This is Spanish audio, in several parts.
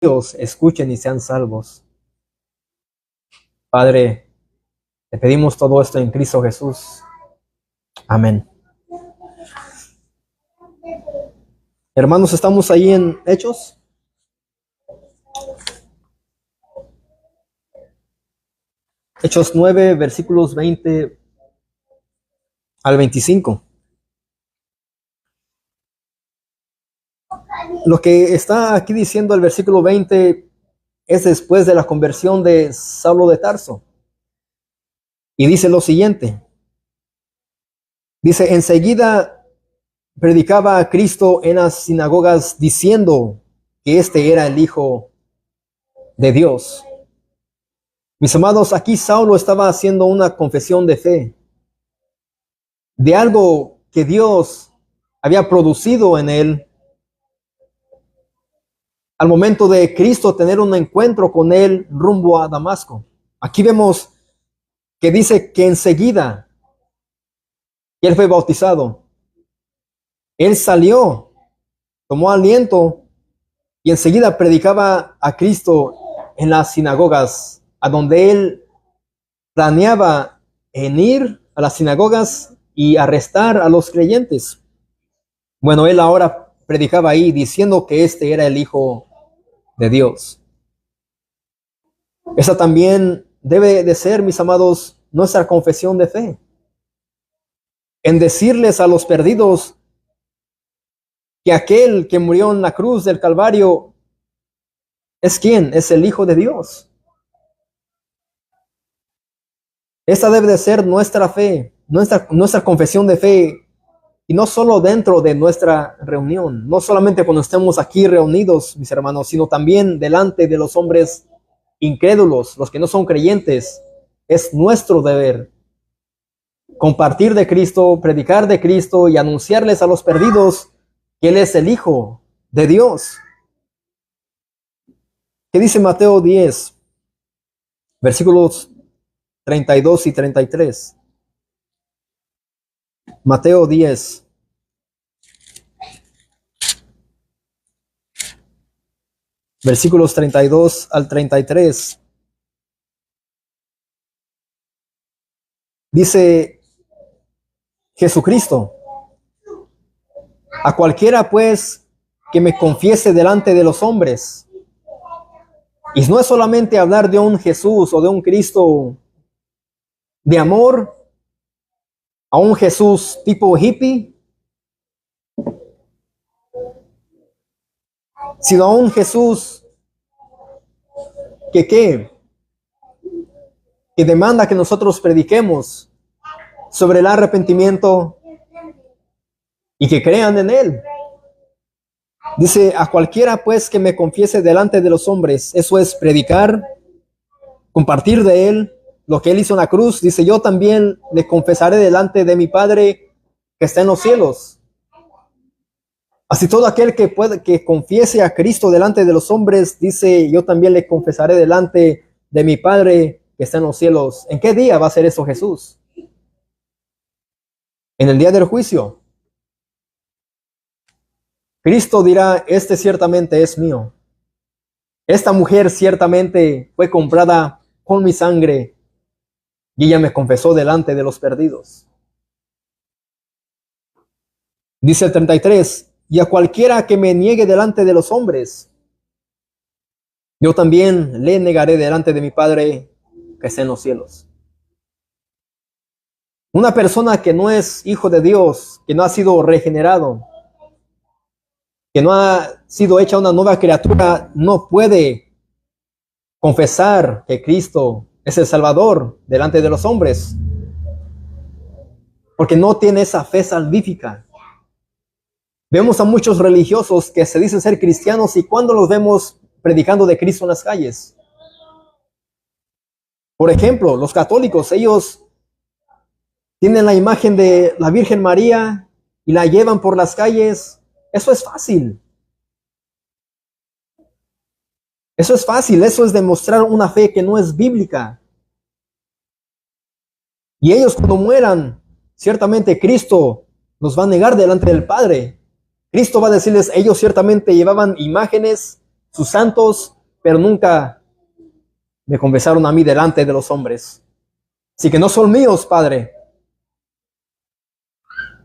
Dios escuchen y sean salvos. Padre, te pedimos todo esto en Cristo Jesús. Amén. Hermanos, estamos ahí en Hechos. Hechos 9, versículos 20 al 25. Lo que está aquí diciendo el versículo 20 es después de la conversión de Saulo de Tarso. Y dice lo siguiente. Dice, enseguida predicaba a Cristo en las sinagogas diciendo que este era el Hijo de Dios. Mis amados, aquí Saulo estaba haciendo una confesión de fe, de algo que Dios había producido en él al momento de Cristo tener un encuentro con él rumbo a Damasco. Aquí vemos que dice que enseguida que él fue bautizado, él salió, tomó aliento y enseguida predicaba a Cristo en las sinagogas, a donde él planeaba en ir a las sinagogas y arrestar a los creyentes. Bueno, él ahora predicaba ahí diciendo que este era el Hijo de Dios. Esa también debe de ser, mis amados, nuestra confesión de fe. En decirles a los perdidos que aquel que murió en la cruz del Calvario es ¿quién? Es el Hijo de Dios. Esta debe de ser nuestra fe, nuestra confesión de fe, y no solo dentro de nuestra reunión, no solamente cuando estemos aquí reunidos, mis hermanos, sino también delante de los hombres incrédulos, los que no son creyentes. Es nuestro deber compartir de Cristo, predicar de Cristo y anunciarles a los perdidos que Él es el Hijo de Dios. ¿Qué dice Mateo 10, versículos 32 y 33? Mateo 10. Versículos 32 al 33. Dice Jesucristo, a cualquiera pues que me confiese delante de los hombres. Y no es solamente hablar de un Jesús o de un Cristo de amor, a un Jesús tipo hippie, sino a un Jesús que demanda que nosotros prediquemos sobre el arrepentimiento y que crean en Él. Dice, a cualquiera pues que me confiese delante de los hombres, eso es predicar, compartir de Él, lo que Él hizo en la cruz. Dice, yo también le confesaré delante de mi Padre que está en los cielos. Así todo aquel que confiese a Cristo delante de los hombres, dice, yo también le confesaré delante de mi Padre que está en los cielos. ¿En qué día va a ser eso Jesús? En el día del juicio. Cristo dirá, este ciertamente es mío. Esta mujer ciertamente fue comprada con mi sangre y ella me confesó delante de los perdidos. Dice el 33, y a cualquiera que me niegue delante de los hombres, yo también le negaré delante de mi Padre que está en los cielos. Una persona que no es hijo de Dios, que no ha sido regenerado, que no ha sido hecha una nueva criatura, no puede confesar que Cristo es el Salvador delante de los hombres, porque no tiene esa fe salvífica. Vemos a muchos religiosos que se dicen ser cristianos y cuando los vemos predicando de Cristo en las calles. Por ejemplo, los católicos, ellos tienen la imagen de la Virgen María y la llevan por las calles. Eso es fácil. Eso es fácil, eso es demostrar una fe que no es bíblica. Y ellos cuando mueran, ciertamente Cristo los va a negar delante del Padre. Cristo va a decirles, ellos ciertamente llevaban imágenes sus santos, pero nunca me confesaron a mí delante de los hombres. Así que no son míos, Padre.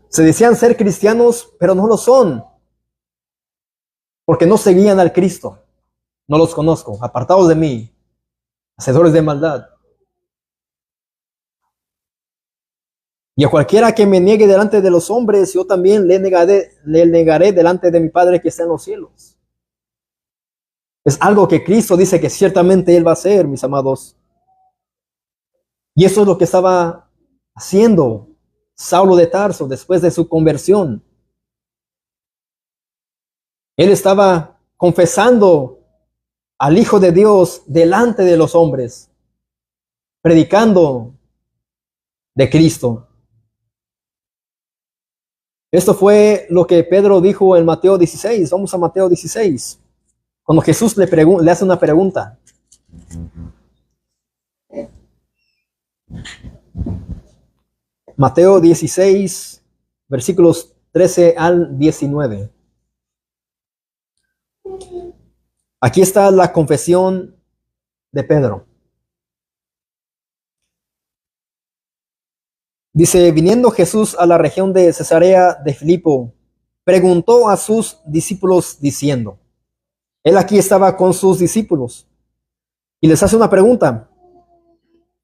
Se decían ser cristianos, pero no lo son, porque no seguían al Cristo. No los conozco, apartados de mí, hacedores de maldad. Y a cualquiera que me niegue delante de los hombres, yo también le negaré delante de mi Padre que está en los cielos. Es algo que Cristo dice que ciertamente Él va a hacer, mis amados. Y eso es lo que estaba haciendo Saulo de Tarso después de su conversión. Él estaba confesando al Hijo de Dios delante de los hombres, predicando de Cristo. Esto fue lo que Pedro dijo en Mateo 16. Vamos a Mateo 16. Cuando Jesús le hace una pregunta. Mateo 16, versículos 13 al 19. Aquí está la confesión de Pedro. Dice, viniendo Jesús a la región de Cesarea de Filipo, preguntó a sus discípulos diciendo, él aquí estaba con sus discípulos y les hace una pregunta.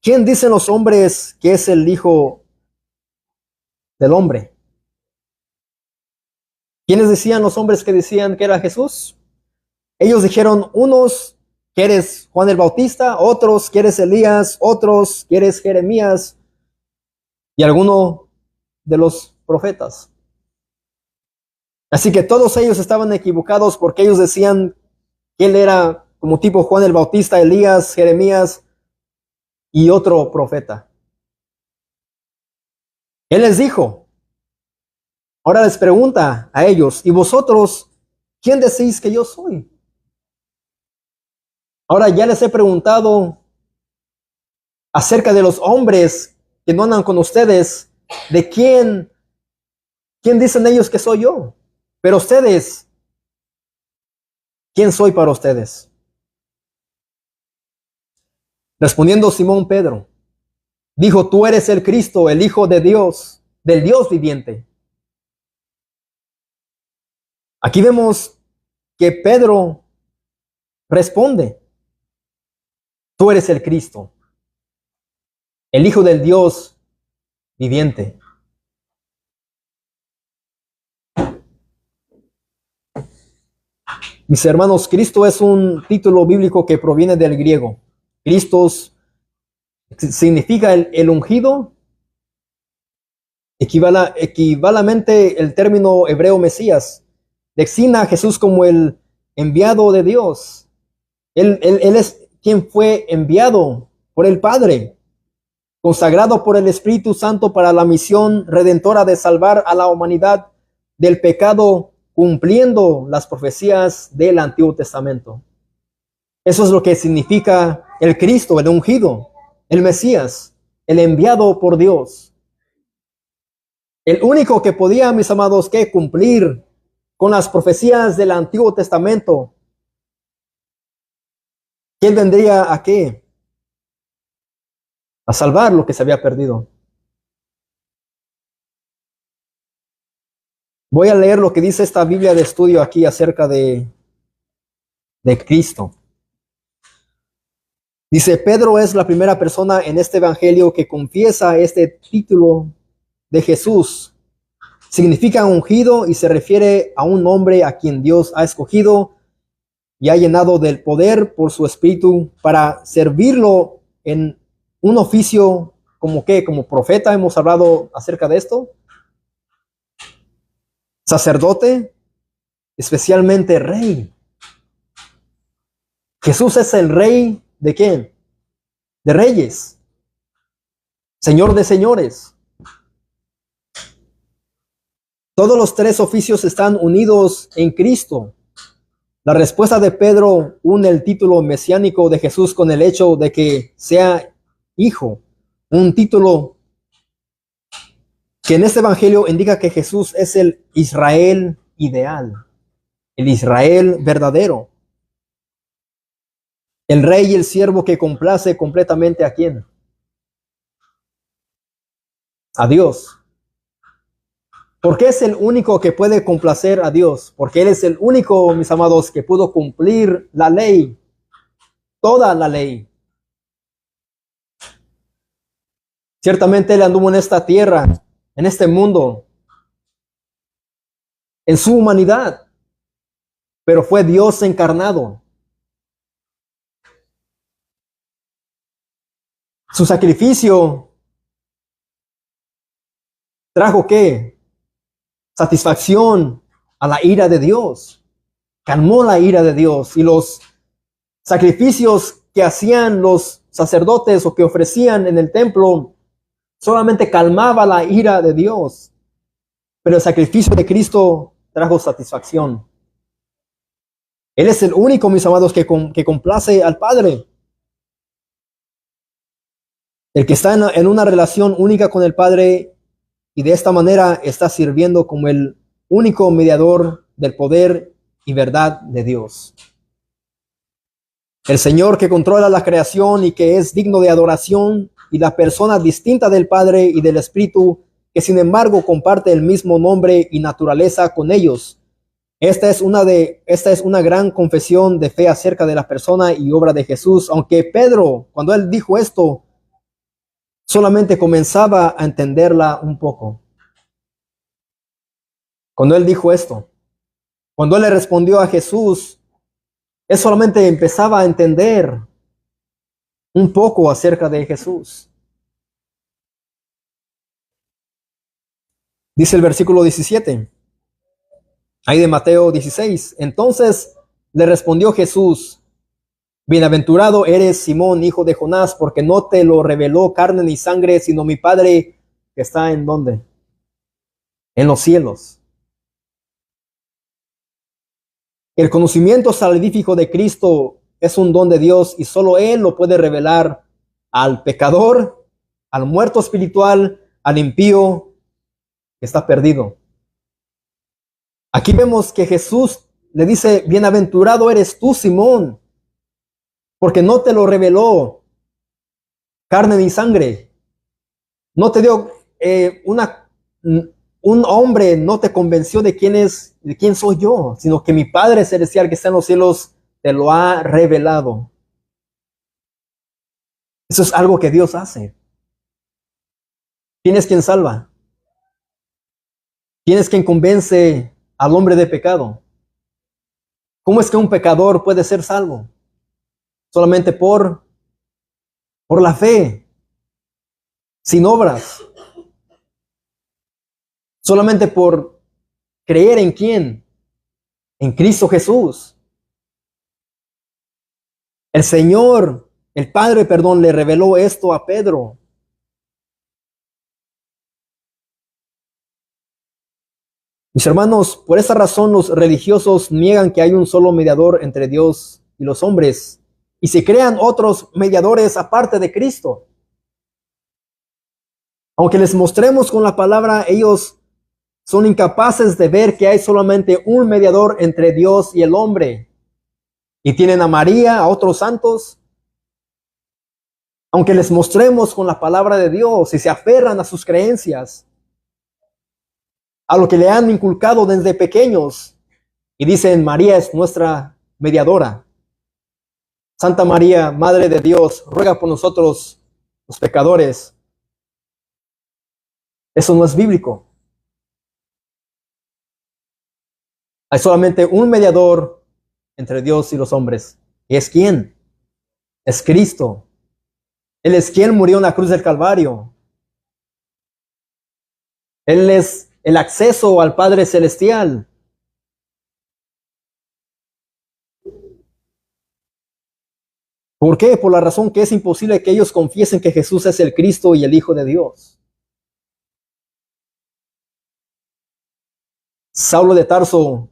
¿Quién dicen los hombres que es el Hijo del Hombre? ¿Quiénes decían los hombres que decían que era Jesús? Ellos dijeron, unos que eres Juan el Bautista, otros que eres Elías, otros que eres Jeremías y alguno de los profetas. Así que todos ellos estaban equivocados porque ellos decían que él era como tipo Juan el Bautista, Elías, Jeremías y otro profeta. Él les dijo, ahora les pregunta a ellos, ¿y vosotros quién decís que yo soy? Ahora ya les he preguntado acerca de los hombres que no andan con ustedes, de quién dicen ellos que soy yo. Pero ustedes, ¿quién soy para ustedes? Respondiendo Simón Pedro, dijo, tú eres el Cristo, el Hijo de Dios, del Dios viviente. Aquí vemos que Pedro responde, tú eres el Cristo, el Hijo del Dios viviente. Mis hermanos, Cristo es un título bíblico que proviene del griego. Cristos significa el ungido, equivalente el término hebreo Mesías. Designa a Jesús como el enviado de Dios. Él es quien fue enviado por el Padre, consagrado por el Espíritu Santo para la misión redentora de salvar a la humanidad del pecado, cumpliendo las profecías del Antiguo Testamento. Eso es lo que significa el Cristo, el ungido, el Mesías, el enviado por Dios. El único que podía, mis amados, que cumplir con las profecías del Antiguo Testamento. ¿Quién vendría a qué? A salvar lo que se había perdido. Voy a leer lo que dice esta Biblia de estudio aquí acerca de Cristo. Dice, Pedro es la primera persona en este evangelio que confiesa este título de Jesús. Significa ungido y se refiere a un hombre a quien Dios ha escogido y ha llenado del poder por su espíritu para servirlo en un oficio como profeta. Hemos hablado acerca de esto. Sacerdote, especialmente rey. Jesús es el rey ¿de quién? De reyes, Señor de señores. Todos los tres oficios están unidos en Cristo. La respuesta de Pedro une el título mesiánico de Jesús con el hecho de que sea hijo, un título que en este evangelio indica que Jesús es el Israel ideal, el Israel verdadero. El rey y el siervo que complace completamente ¿a quién? A Dios. ¿Por qué es el único que puede complacer a Dios? Porque Él es el único, mis amados, que pudo cumplir la ley, toda la ley. Ciertamente Él anduvo en esta tierra, en este mundo, en su humanidad, pero fue Dios encarnado. Su sacrificio trajo ¿qué? Satisfacción a la ira de Dios. Calmó la ira de Dios. Y los sacrificios que hacían los sacerdotes o que ofrecían en el templo solamente calmaba la ira de Dios. Pero el sacrificio de Cristo trajo satisfacción. Él es el único, mis amados, que complace al Padre. El que está en una relación única con el Padre y de esta manera está sirviendo como el único mediador del poder y verdad de Dios. El Señor que controla la creación y que es digno de adoración, y la persona distinta del Padre y del Espíritu, que sin embargo comparte el mismo nombre y naturaleza con ellos. Esta es una gran confesión de fe acerca de la persona y obra de Jesús, aunque Pedro, cuando él dijo esto, solamente comenzaba a entenderla un poco. Cuando él dijo esto, cuando él le respondió a Jesús, él solamente empezaba a entender un poco acerca de Jesús. Dice el versículo 17, ahí de Mateo 16. Entonces le respondió Jesús: bienaventurado eres, Simón, hijo de Jonás, porque no te lo reveló carne ni sangre, sino mi Padre que está ¿en dónde? En los cielos. El conocimiento salvífico de Cristo es un don de Dios y solo Él lo puede revelar al pecador, al muerto espiritual, al impío que está perdido. Aquí vemos que Jesús le dice: bienaventurado eres tú, Simón, porque no te lo reveló carne ni sangre. No te dio un hombre, no te convenció de quién soy yo, sino que mi Padre celestial que está en los cielos te lo ha revelado. Eso es algo que Dios hace. ¿Quién es quien salva? ¿Quién es quien convence al hombre de pecado? ¿Cómo es que un pecador puede ser salvo? Solamente por la fe, sin obras. Solamente por creer en quién, en Cristo Jesús. El Señor, el Padre, perdón, le reveló esto a Pedro. Mis hermanos, por esa razón los religiosos niegan que hay un solo mediador entre Dios y los hombres, y se crean otros mediadores aparte de Cristo. Aunque les mostremos con la palabra, ellos son incapaces de ver que hay solamente un mediador entre Dios y el hombre. Y tienen a María, a otros santos. Aunque les mostremos con la palabra de Dios y se aferran a sus creencias, a lo que le han inculcado desde pequeños, y dicen: María es nuestra mediadora. Santa María, Madre de Dios, ruega por nosotros los pecadores. Eso no es bíblico. Hay solamente un mediador entre Dios y los hombres. ¿Y es quién? Es Cristo. Él es quien murió en la cruz del Calvario. Él es el acceso al Padre Celestial. ¿Por qué? Por la razón que es imposible que ellos confiesen que Jesús es el Cristo y el Hijo de Dios. Saulo de Tarso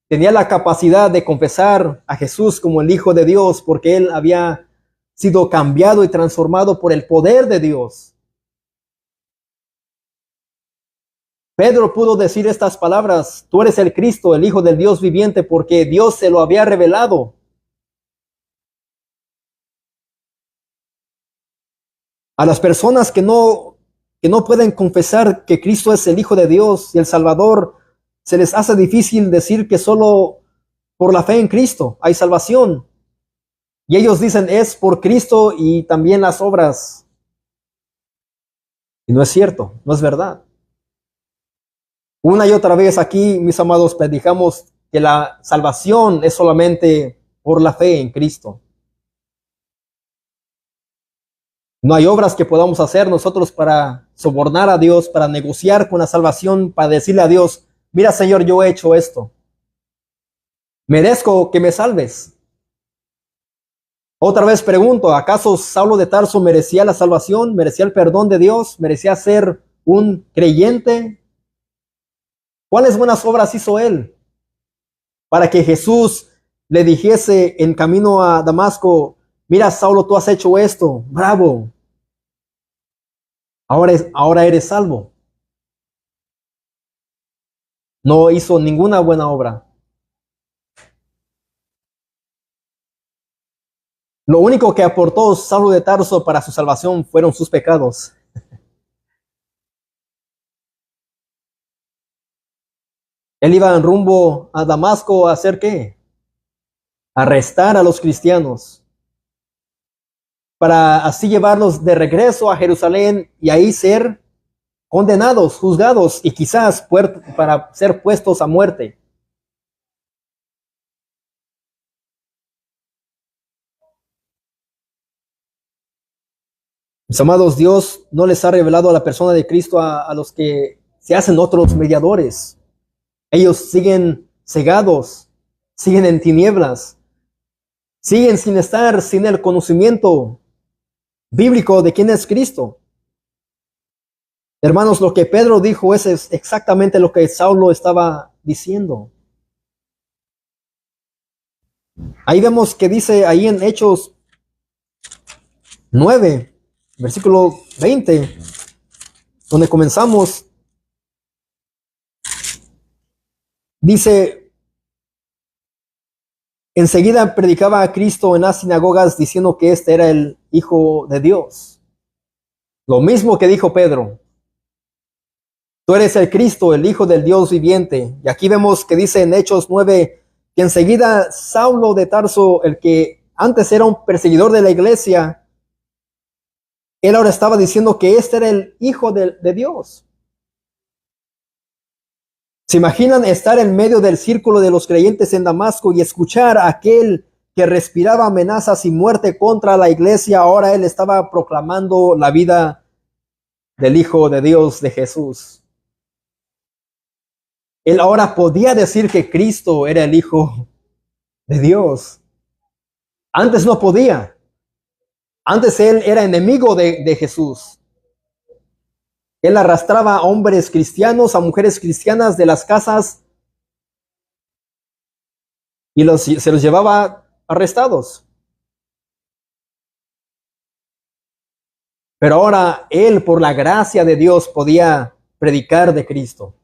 tenía la capacidad de confesar a Jesús como el Hijo de Dios porque él había sido cambiado y transformado por el poder de Dios. Pedro pudo decir estas palabras: tú eres el Cristo, el Hijo del Dios viviente, porque Dios se lo había revelado. A las personas que no pueden confesar que Cristo es el Hijo de Dios y el Salvador, se les hace difícil decir que solo por la fe en Cristo hay salvación. Y ellos dicen, es por Cristo y también las obras. Y no es cierto, no es verdad. Una y otra vez aquí, mis amados, predicamos que la salvación es solamente por la fe en Cristo. No hay obras que podamos hacer nosotros para sobornar a Dios, para negociar con la salvación, para decirle a Dios, mira Señor, yo he hecho esto. Merezco que me salves. Otra vez pregunto, ¿acaso Saulo de Tarso merecía la salvación? ¿Merecía el perdón de Dios? ¿Merecía ser un creyente? ¿Cuáles buenas obras hizo él para que Jesús le dijese en camino a Damasco, mira Saulo, tú has hecho esto, bravo, ahora eres salvo? No hizo ninguna buena obra. Lo único que aportó Saulo de Tarso para su salvación fueron sus pecados. Él iba en rumbo a Damasco a hacer ¿qué? Arrestar a los cristianos, para así llevarlos de regreso a Jerusalén y ahí ser condenados, juzgados y quizás para ser puestos a muerte. Mis amados, Dios no les ha revelado a la persona de Cristo a los que se hacen otros mediadores. Ellos siguen cegados, siguen en tinieblas, siguen sin el conocimiento bíblico de quién es Cristo. Hermanos, lo que Pedro dijo es exactamente lo que Saulo estaba diciendo. Ahí vemos que dice ahí en Hechos 9, versículo 20, donde comenzamos, dice, enseguida predicaba a Cristo en las sinagogas diciendo que este era el Hijo de Dios. Lo mismo que dijo Pedro. Tú eres el Cristo, el Hijo del Dios viviente. Y aquí vemos que dice en Hechos 9 que enseguida Saulo de Tarso, el que antes era un perseguidor de la iglesia, él ahora estaba diciendo que este era el Hijo de Dios. ¿Se imaginan estar en medio del círculo de los creyentes en Damasco y escuchar a aquel que respiraba amenazas y muerte contra la iglesia? Ahora él estaba proclamando la vida del Hijo de Dios, de Jesús. Él ahora podía decir que Cristo era el Hijo de Dios. Antes no podía. Antes él era enemigo de Jesús. Él arrastraba a hombres cristianos, a mujeres cristianas de las casas y se los llevaba arrestados. Pero ahora él, por la gracia de Dios, podía predicar de Cristo.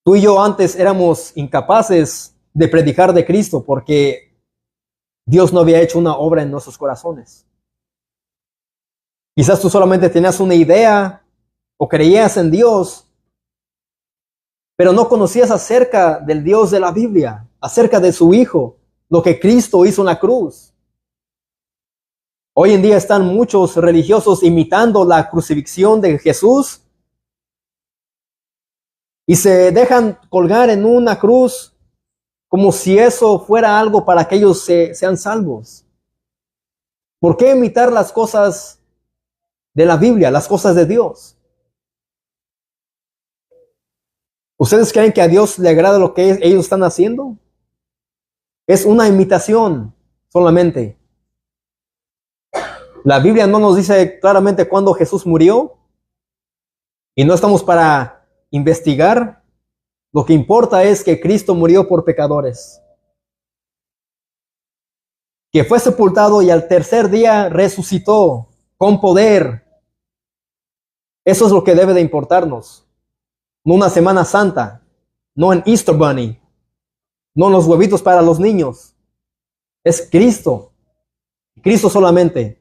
Tú y yo antes éramos incapaces de predicar de Cristo porque Dios no había hecho una obra en nuestros corazones. Quizás tú solamente tenías una idea o creías en Dios, pero no conocías acerca del Dios de la Biblia, acerca de su Hijo, lo que Cristo hizo en la cruz. Hoy en día están muchos religiosos imitando la crucifixión de Jesús y se dejan colgar en una cruz como si eso fuera algo para que ellos sean salvos. ¿Por qué imitar las cosas de la Biblia, las cosas de Dios? ¿Ustedes creen que a Dios le agrada lo que ellos están haciendo? Es una imitación solamente. La Biblia no nos dice claramente cuándo Jesús murió y no estamos para investigar. Lo que importa es que Cristo murió por pecadores, que fue sepultado y al tercer día resucitó con poder. Eso es lo que debe de importarnos. No una Semana Santa, no en Easter Bunny, no en los huevitos para los niños. Es Cristo, Cristo solamente.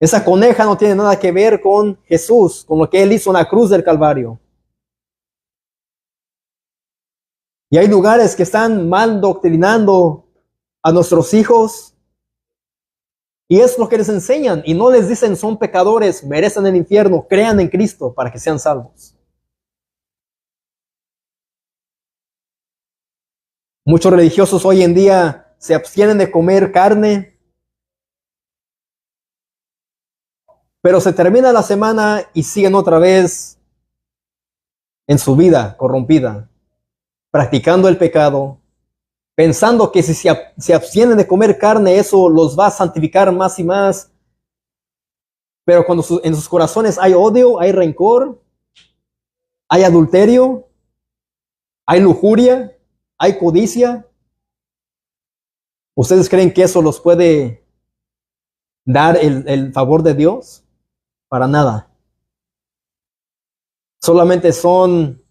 Esa coneja no tiene nada que ver con Jesús, con lo que Él hizo en la cruz del Calvario. Y hay lugares que están mal doctrinando a nuestros hijos. Y es lo que les enseñan. Y no les dicen son pecadores, merecen el infierno, crean en Cristo para que sean salvos. Muchos religiosos hoy en día se abstienen de comer carne, pero se termina la semana y siguen otra vez en su vida corrompida, practicando el pecado, pensando que si se abstienen de comer carne, eso los va a santificar más y más. Pero cuando en sus corazones hay odio, hay rencor, hay adulterio, hay lujuria, hay codicia, ¿ustedes creen que eso los puede dar el favor de Dios? Para nada. Solamente son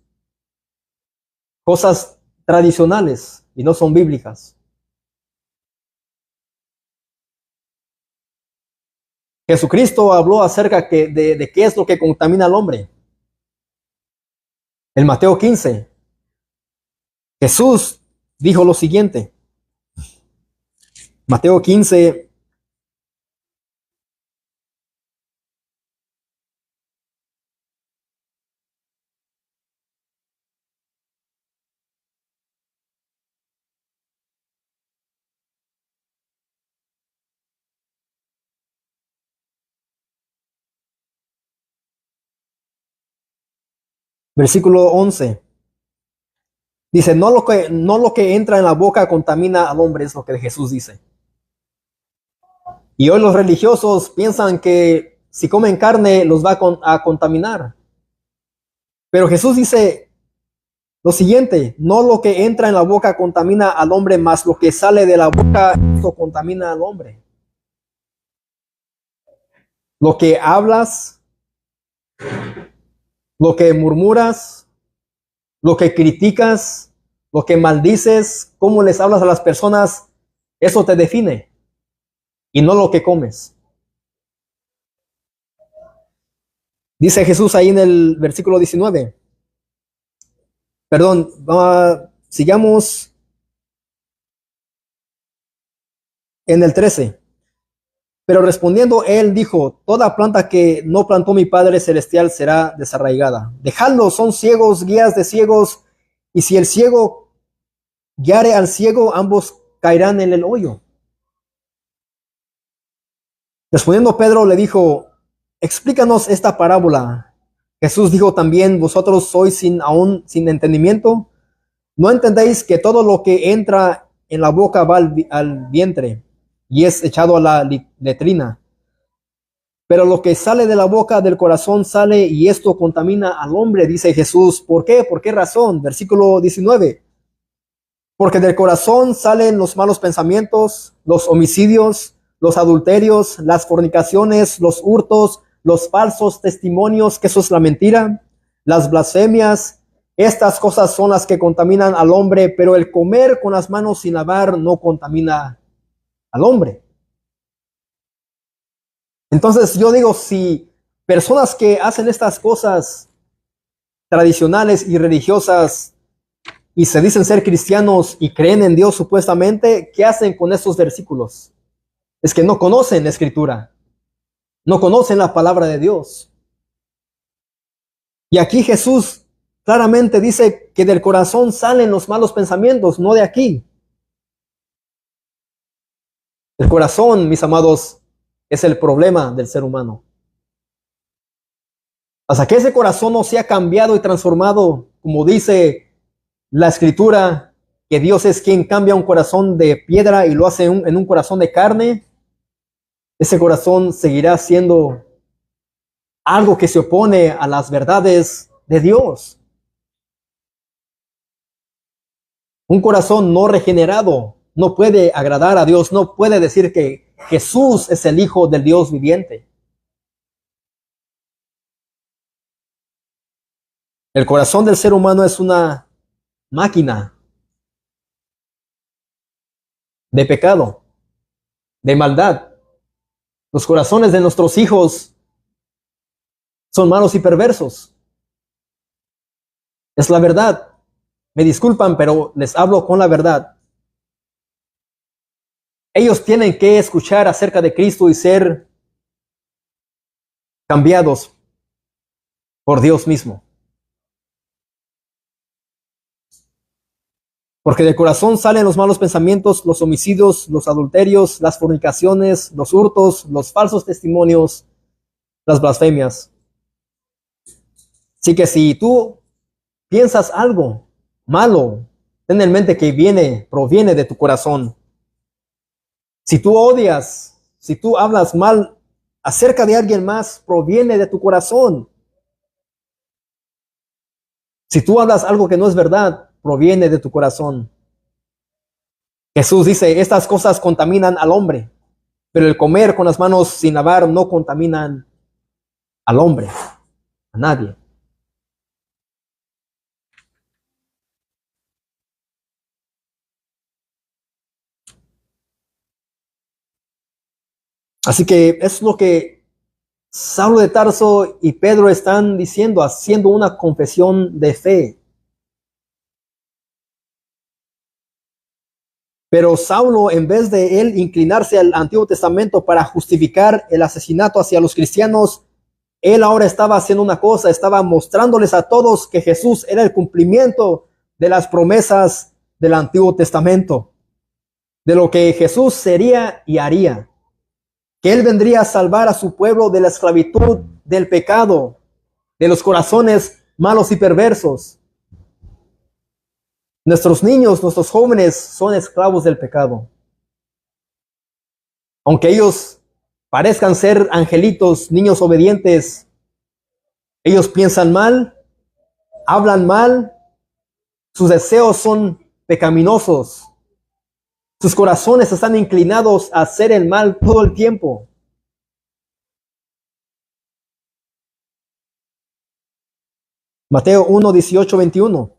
cosas tradicionales y no son bíblicas. Jesucristo habló acerca de qué es lo que contamina al hombre. En Mateo 15, Jesús dijo lo siguiente. Mateo 15, versículo 11. Dice, no lo que entra en la boca contamina al hombre, es lo que Jesús dice. Y hoy los religiosos piensan que si comen carne los va a contaminar. Pero Jesús dice lo siguiente, no lo que entra en la boca contamina al hombre, más lo que sale de la boca, esto contamina al hombre. Lo que hablas, lo que murmuras, lo que criticas, lo que maldices, cómo les hablas a las personas, eso te define y no lo que comes. Dice Jesús ahí en el versículo 19. Perdón, sigamos en el 13. Pero respondiendo él dijo, toda planta que no plantó mi Padre Celestial será desarraigada. Dejadlos, son ciegos, guías de ciegos, y si el ciego guiare al ciego, ambos caerán en el hoyo. Respondiendo Pedro le dijo, explícanos esta parábola. Jesús dijo también, vosotros sois aún sin entendimiento. ¿No entendéis que todo lo que entra en la boca va al vientre y es echado a la letrina? Pero lo que sale de la boca del corazón sale y esto contamina al hombre, dice Jesús. ¿Por qué? ¿Por qué razón? Versículo 19. Porque del corazón salen los malos pensamientos, los homicidios, los adulterios, las fornicaciones, los hurtos, los falsos testimonios, que eso es la mentira, las blasfemias. Estas cosas son las que contaminan al hombre, pero el comer con las manos sin lavar no contamina al hombre. Entonces yo digo, si personas que hacen estas cosas tradicionales y religiosas y se dicen ser cristianos y creen en Dios supuestamente, ¿qué hacen con estos versículos? Es que no conocen la Escritura, no conocen la palabra de Dios. Y aquí Jesús claramente dice que del corazón salen los malos pensamientos, no de aquí. El corazón, mis amados, es el problema del ser humano. Hasta que ese corazón no sea cambiado y transformado, como dice la Escritura, que Dios es quien cambia un corazón de piedra y lo hace en un corazón de carne, ese corazón seguirá siendo algo que se opone a las verdades de Dios. Un corazón no regenerado no puede agradar a Dios, no puede decir que Jesús es el Hijo del Dios viviente. El corazón del ser humano es una máquina de pecado, de maldad. Los corazones de nuestros hijos son malos y perversos. Es la verdad. Me disculpan, pero les hablo con la verdad. Ellos tienen que escuchar acerca de Cristo y ser cambiados por Dios mismo. Porque del corazón salen los malos pensamientos, los homicidios, los adulterios, las fornicaciones, los hurtos, los falsos testimonios, las blasfemias. Así que si tú piensas algo malo, ten en mente que proviene de tu corazón. Si tú odias, si tú hablas mal acerca de alguien más, proviene de tu corazón. Si tú hablas algo que no es verdad, proviene de tu corazón. Jesús dice, estas cosas contaminan al hombre, pero el comer con las manos sin lavar no contaminan al hombre, a nadie. Así que es lo que Saulo de Tarso y Pedro están diciendo, haciendo una confesión de fe. Pero Saulo, en vez de él inclinarse al Antiguo Testamento para justificar el asesinato hacia los cristianos, él ahora estaba haciendo una cosa, estaba mostrándoles a todos que Jesús era el cumplimiento de las promesas del Antiguo Testamento, de lo que Jesús sería y haría, que él vendría a salvar a su pueblo de la esclavitud del pecado, de los corazones malos y perversos. Nuestros niños, nuestros jóvenes son esclavos del pecado. Aunque ellos parezcan ser angelitos, niños obedientes, ellos piensan mal, hablan mal, sus deseos son pecaminosos, sus corazones están inclinados a hacer el mal todo el tiempo. Mateo 1, 18, 21.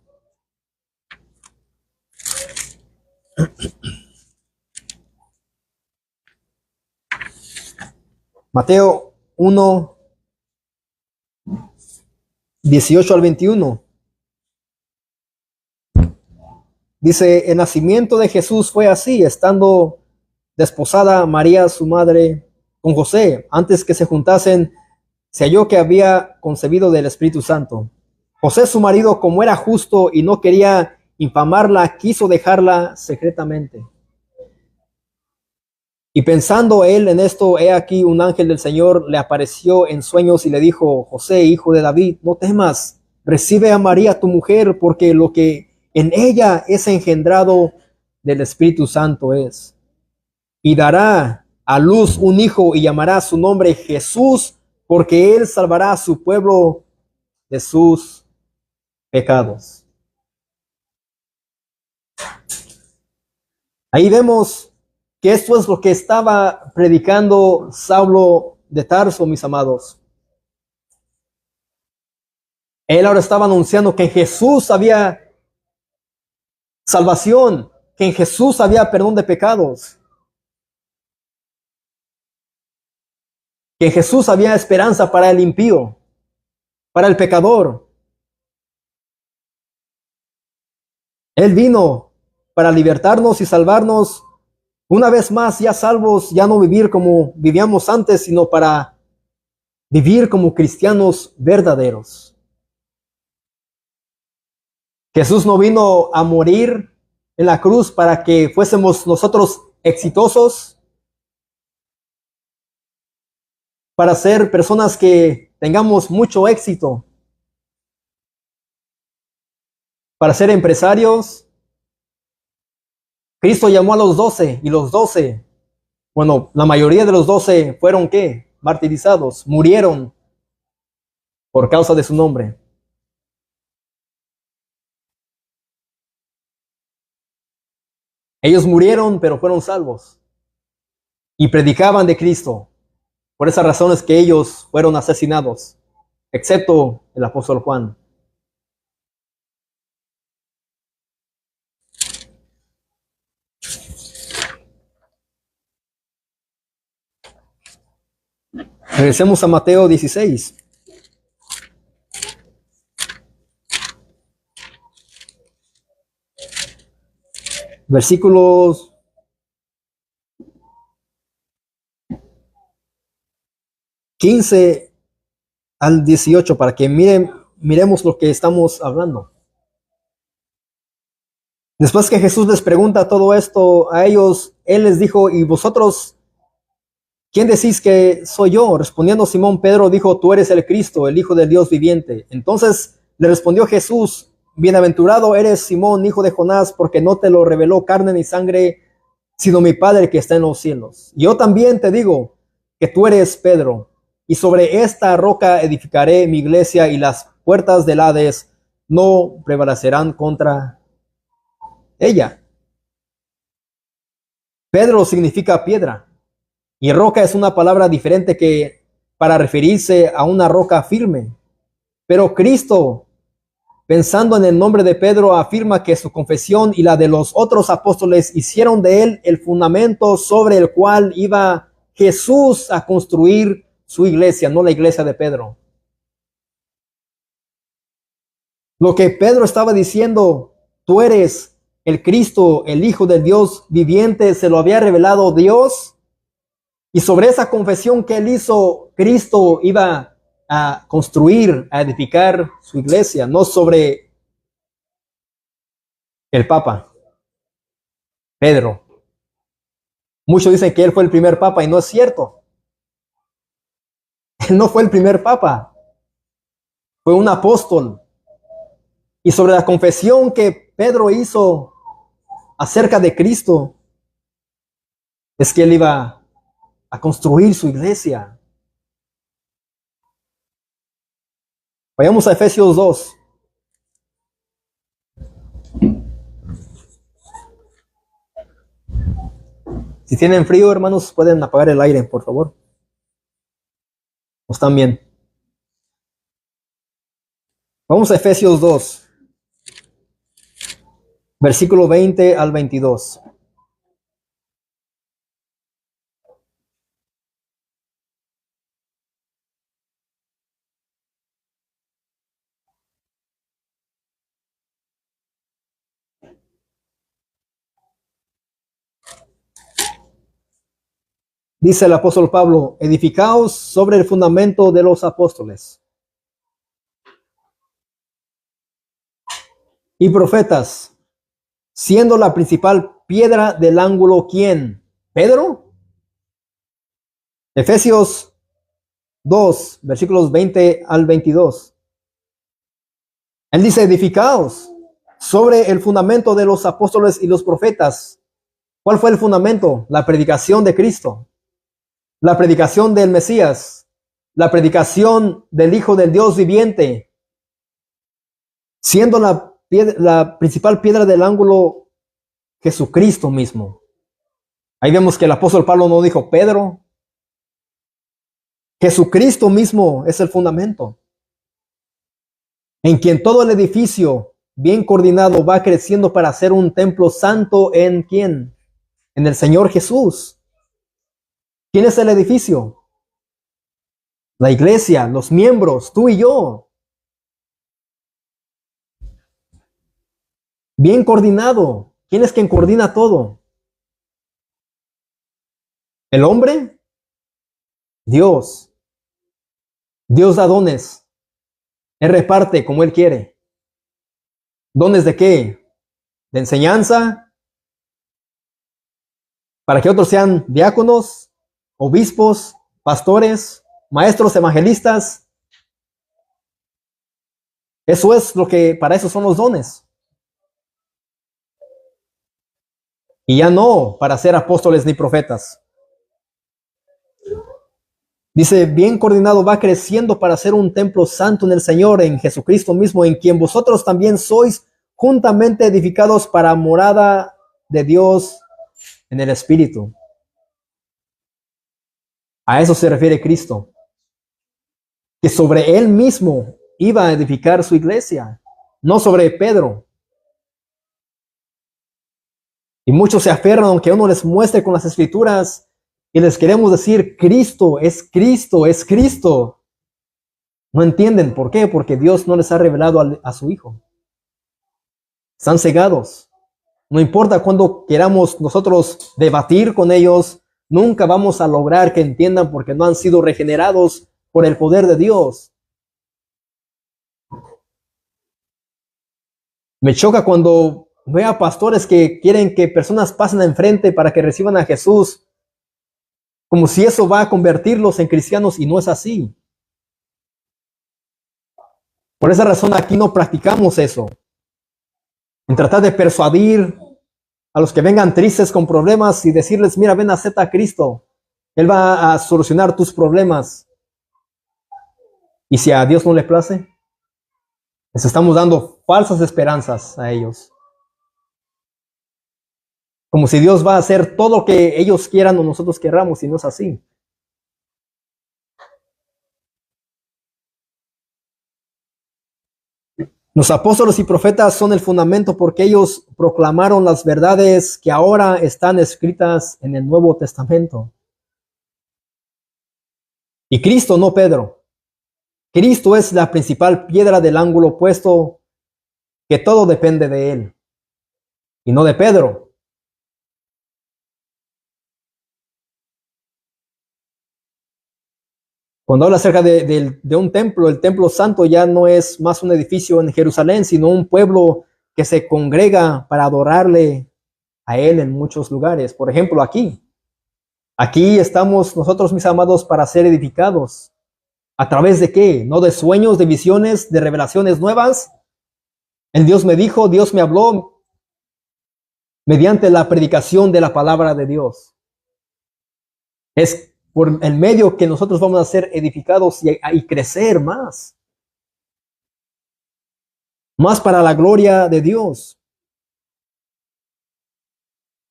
Mateo 1, 18 al 21. Dice, el nacimiento de Jesús fue así, estando desposada María, su madre, con José. Antes que se juntasen, se halló que había concebido del Espíritu Santo. José, su marido, como era justo y no quería infamarla, quiso dejarla secretamente. Y pensando él en esto, he aquí un ángel del Señor le apareció en sueños y le dijo, José, hijo de David, no temas, recibe a María tu mujer, porque lo que en ella es engendrado del Espíritu Santo es. Y dará a luz un hijo y llamará su nombre Jesús, porque él salvará a su pueblo de sus pecados. Ahí vemos que esto es lo que estaba predicando Saulo de Tarso, mis amados. Él ahora estaba anunciando que en Jesús había salvación, que en Jesús había perdón de pecados, que en Jesús había esperanza para el impío, para el pecador. Él vino para libertarnos y salvarnos. Una vez más, ya salvos, ya no vivir como vivíamos antes, sino para vivir como cristianos verdaderos. Jesús no vino a morir en la cruz para que fuésemos nosotros exitosos, para ser personas que tengamos mucho éxito, para ser empresarios. Cristo llamó a los 12 y los 12, bueno, la mayoría de los 12 fueron ¿qué? Martirizados, murieron por causa de su nombre. Ellos murieron, pero fueron salvos y predicaban de Cristo. Por esas razones que ellos fueron asesinados, excepto el apóstol Juan. Regresemos a Mateo 16. Versículos 15 al 18 para que miremos lo que estamos hablando. Después que Jesús les pregunta todo esto a ellos, Él les dijo, ¿y vosotros quién decís que soy yo? Respondiendo Simón Pedro dijo, tú eres el Cristo, el Hijo del Dios viviente. Entonces le respondió Jesús, bienaventurado eres Simón, hijo de Jonás, porque no te lo reveló carne ni sangre, sino mi Padre que está en los cielos. Yo también te digo que tú eres Pedro, y sobre esta roca edificaré mi iglesia, y las puertas del Hades no prevalecerán contra ella. Pedro significa piedra, y roca es una palabra diferente que para referirse a una roca firme. Pero Cristo, pensando en el nombre de Pedro, afirma que su confesión y la de los otros apóstoles hicieron de él el fundamento sobre el cual iba Jesús a construir su iglesia, no la iglesia de Pedro. Lo que Pedro estaba diciendo, tú eres el Cristo, el Hijo del Dios viviente, se lo había revelado Dios. Y sobre esa confesión que él hizo, Cristo iba a construir, a edificar su iglesia, no sobre el Papa, Pedro. Muchos dicen que él fue el primer Papa y no es cierto. Él no fue el primer Papa, fue un apóstol. Y sobre la confesión que Pedro hizo acerca de Cristo, es que él iba a construir su iglesia. Vayamos a Efesios 2. Si tienen frío, hermanos, pueden apagar el aire, por favor. ¿O están bien? Vamos a Efesios 2, versículo 20 al 22. Dice el apóstol Pablo, edificaos sobre el fundamento de los apóstoles y profetas, siendo la principal piedra del ángulo, ¿quién? ¿Pedro? Efesios 2, versículos 20 al 22. Él dice, edificaos sobre el fundamento de los apóstoles y los profetas. ¿Cuál fue el fundamento? La predicación de Cristo, la predicación del Mesías, la predicación del Hijo del Dios viviente, siendo la principal piedra del ángulo Jesucristo mismo. Ahí vemos que el apóstol Pablo no dijo Pedro. Jesucristo mismo es el fundamento, en quien todo el edificio bien coordinado va creciendo para ser un templo santo en ¿quién? En el Señor Jesús. ¿Quién es el edificio? La iglesia, los miembros, tú y yo. Bien coordinado. ¿Quién es quien coordina todo? ¿El hombre? Dios. Dios da dones. Él reparte como Él quiere. ¿Dones de qué? De enseñanza. Para que otros sean diáconos, obispos, pastores, maestros, evangelistas. Eso es lo que, para eso son los dones. Y ya no para ser apóstoles ni profetas. Dice, bien coordinado va creciendo para ser un templo santo en el Señor, en Jesucristo mismo, en quien vosotros también sois juntamente edificados para morada de Dios en el Espíritu. A eso se refiere Cristo, que sobre Él mismo iba a edificar su iglesia, no sobre Pedro. Y muchos se aferran, aunque uno les muestre con las Escrituras y les queremos decir, Cristo, es Cristo, es Cristo. No entienden por qué, porque Dios no les ha revelado a su Hijo. Están cegados. No importa cuando queramos nosotros debatir con ellos, nunca vamos a lograr que entiendan porque no han sido regenerados por el poder de Dios. Me choca cuando veo a pastores que quieren que personas pasen enfrente para que reciban a Jesús, como si eso va a convertirlos en cristianos, y no es así. Por esa razón aquí no practicamos eso. En tratar de persuadir a los que vengan tristes con problemas y decirles, mira, ven, acepta a Cristo. Él va a solucionar tus problemas. Y si a Dios no le place, les estamos dando falsas esperanzas a ellos. Como si Dios va a hacer todo lo que ellos quieran o nosotros querramos, y no es así. Los apóstoles y profetas son el fundamento porque ellos proclamaron las verdades que ahora están escritas en el Nuevo Testamento. Y Cristo, no Pedro. Cristo es la principal piedra del ángulo, puesto que todo depende de Él y no de Pedro. Cuando habla acerca de un templo, el templo santo ya no es más un edificio en Jerusalén, sino un pueblo que se congrega para adorarle a Él en muchos lugares. Por ejemplo, aquí. Aquí estamos nosotros, mis amados, para ser edificados. ¿A través de qué? No de sueños, de visiones, de revelaciones nuevas. El Dios me dijo, Dios me habló mediante la predicación de la palabra de Dios. Es por el medio que nosotros vamos a ser edificados y crecer más. Más para la gloria de Dios.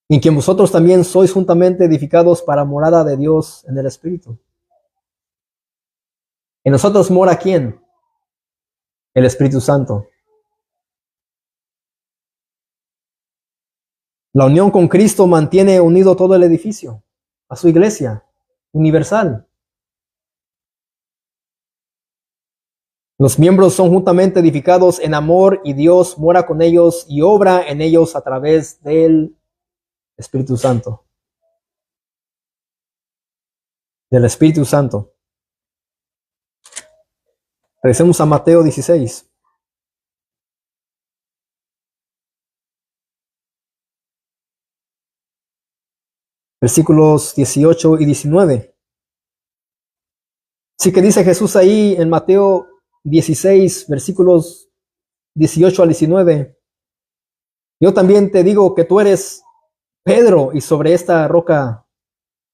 Y que vosotros también sois juntamente edificados para morada de Dios en el Espíritu. ¿En nosotros mora quién? El Espíritu Santo. La unión con Cristo mantiene unido todo el edificio, a su iglesia universal. Los miembros son juntamente edificados en amor y Dios mora con ellos y obra en ellos a través del Espíritu Santo. Del Espíritu Santo. Regresemos a Mateo 16. Versículos 18 y 19. Sí que dice Jesús ahí en Mateo 16, versículos 18 al 19. Yo también te digo que tú eres Pedro, y sobre esta roca,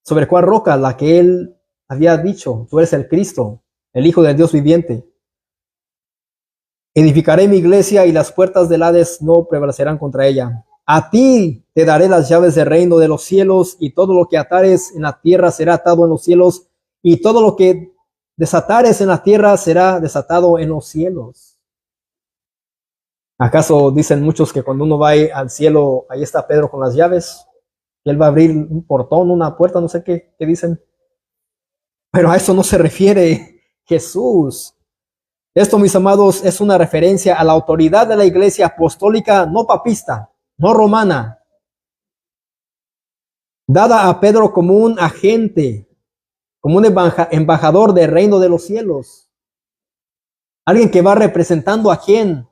¿sobre cuál roca? La que él había dicho, tú eres el Cristo, el Hijo del Dios viviente. Edificaré mi iglesia y las puertas del Hades no prevalecerán contra ella. A ti te daré las llaves del reino de los cielos, y todo lo que atares en la tierra será atado en los cielos, y todo lo que desatares en la tierra será desatado en los cielos. ¿Acaso dicen muchos que cuando uno va al cielo, ahí está Pedro con las llaves? Y él va a abrir un portón, una puerta, no sé qué dicen. Pero a eso no se refiere Jesús. Esto, mis amados, es una referencia a la autoridad de la iglesia apostólica, no papista, no romana, dada a Pedro como un agente, como un embajador del reino de los cielos. Alguien que va representando a quién?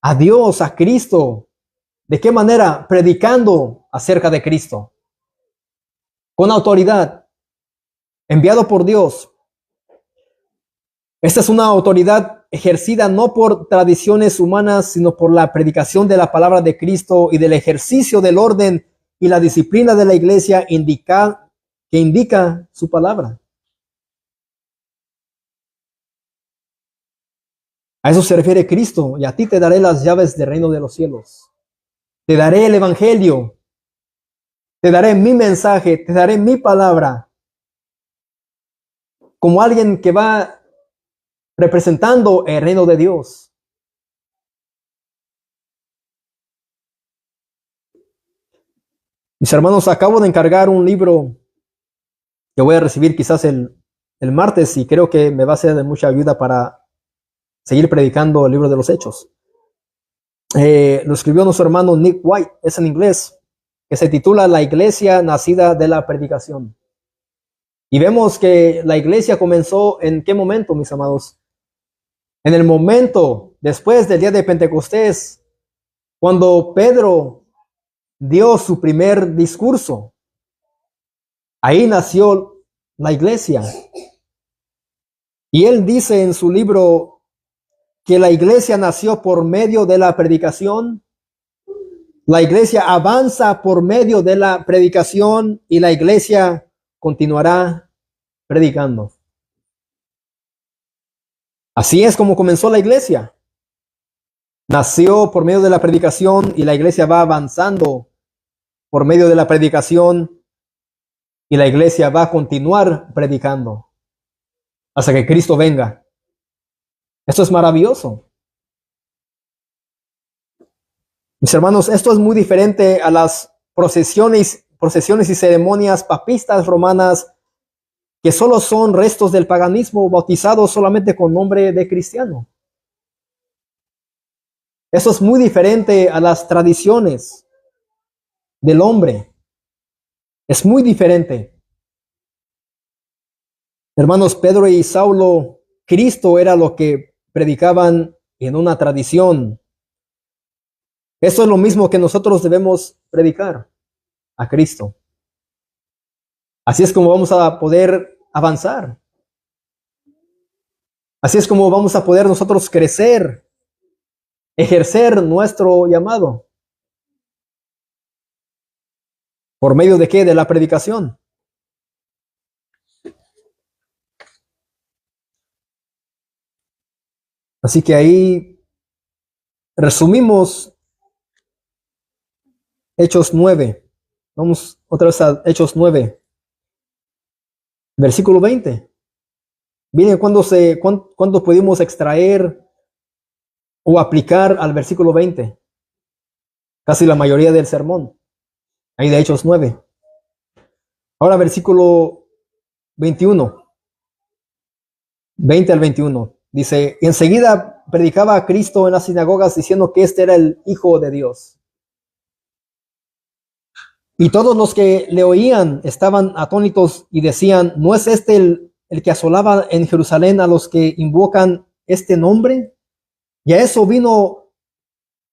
A Dios, a Cristo. ¿De qué manera? Predicando acerca de Cristo. Con autoridad. Enviado por Dios. Esta es una autoridad ejercida no por tradiciones humanas, sino por la predicación de la palabra de Cristo y del ejercicio del orden y la disciplina de la iglesia que indica su palabra. A eso se refiere Cristo. Y a ti te daré las llaves del reino de los cielos. Te daré el evangelio. Te daré mi mensaje. Te daré mi palabra. Como alguien que va representando el reino de Dios. Mis hermanos, acabo de encargar un libro que voy a recibir quizás el martes, y creo que me va a ser de mucha ayuda para seguir predicando el libro de los Hechos. Lo escribió nuestro hermano Nick White, es en inglés, que se titula La iglesia nacida de la predicación. Y vemos que la iglesia comenzó ¿en qué momento, mis amados? En el momento después del día de Pentecostés, cuando Pedro dio su primer discurso. Ahí nació la iglesia. Y él dice en su libro que la iglesia nació por medio de la predicación. La iglesia avanza por medio de la predicación y la iglesia continuará predicando. Así es como comenzó la iglesia. Nació por medio de la predicación y la iglesia va avanzando por medio de la predicación y la iglesia va a continuar predicando hasta que Cristo venga. Esto es maravilloso. Mis hermanos, esto es muy diferente a las procesiones y ceremonias papistas romanas que solo son restos del paganismo bautizados solamente con nombre de cristiano. Eso es muy diferente a las tradiciones del hombre. Es muy diferente. Hermanos, Pedro y Saulo, Cristo era lo que predicaban en una tradición. Eso es lo mismo que nosotros debemos predicar, a Cristo. Así es como vamos a poder avanzar. Así es como vamos a poder nosotros crecer, ejercer nuestro llamado. ¿Por medio de qué? De la predicación. Así que ahí resumimos Hechos 9. Vamos otra vez a Hechos 9. Versículo 20. Miren cuándo pudimos extraer o aplicar al versículo 20. Casi la mayoría del sermón. Ahí de Hechos 9. Ahora versículo 21. 20 al 21. Dice, enseguida predicaba a Cristo en las sinagogas diciendo que este era el Hijo de Dios. Y todos los que le oían estaban atónitos y decían, ¿no es este el que asolaba en Jerusalén a los que invocan este nombre? Y a eso vino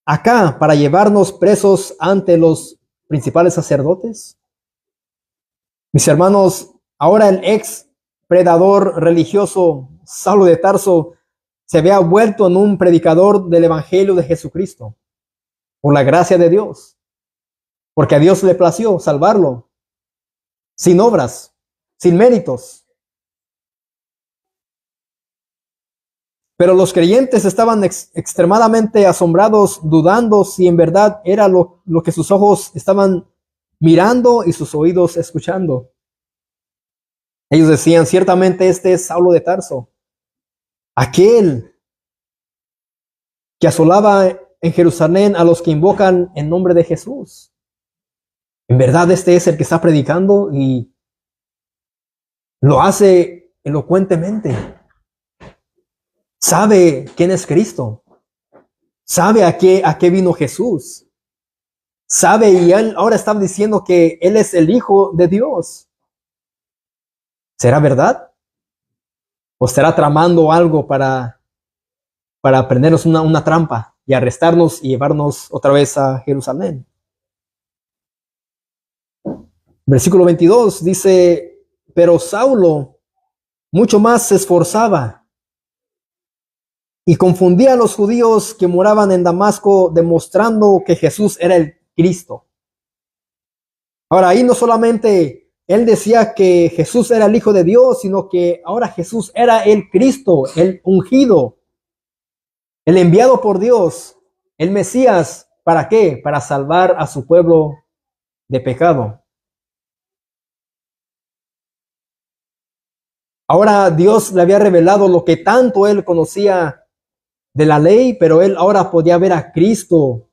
acá para llevarnos presos ante los principales sacerdotes. Mis hermanos, ahora el ex predador religioso Saulo de Tarso se había vuelto en un predicador del evangelio de Jesucristo por la gracia de Dios, porque a Dios le plació salvarlo sin obras, sin méritos. Pero los creyentes estaban extremadamente asombrados, dudando si en verdad era lo que sus ojos estaban mirando y sus oídos escuchando. Ellos decían, ciertamente este es Saulo de Tarso, aquel que asolaba en Jerusalén a los que invocan en nombre de Jesús. En verdad este es el que está predicando y lo hace elocuentemente. Sabe quién es Cristo. Sabe a qué vino Jesús. Sabe, y él ahora está diciendo que él es el Hijo de Dios. ¿Será verdad? ¿O estará tramando algo para prendernos una trampa y arrestarnos y llevarnos otra vez a Jerusalén? Versículo 22 dice, pero Saulo mucho más se esforzaba y confundía a los judíos que moraban en Damasco, demostrando que Jesús era el Cristo. Ahora, ahí no solamente él decía que Jesús era el Hijo de Dios, sino que ahora Jesús era el Cristo, el ungido, el enviado por Dios, el Mesías. ¿Para qué? Para salvar a su pueblo de pecado. Ahora Dios le había revelado lo que tanto él conocía de la ley, pero él ahora podía ver a Cristo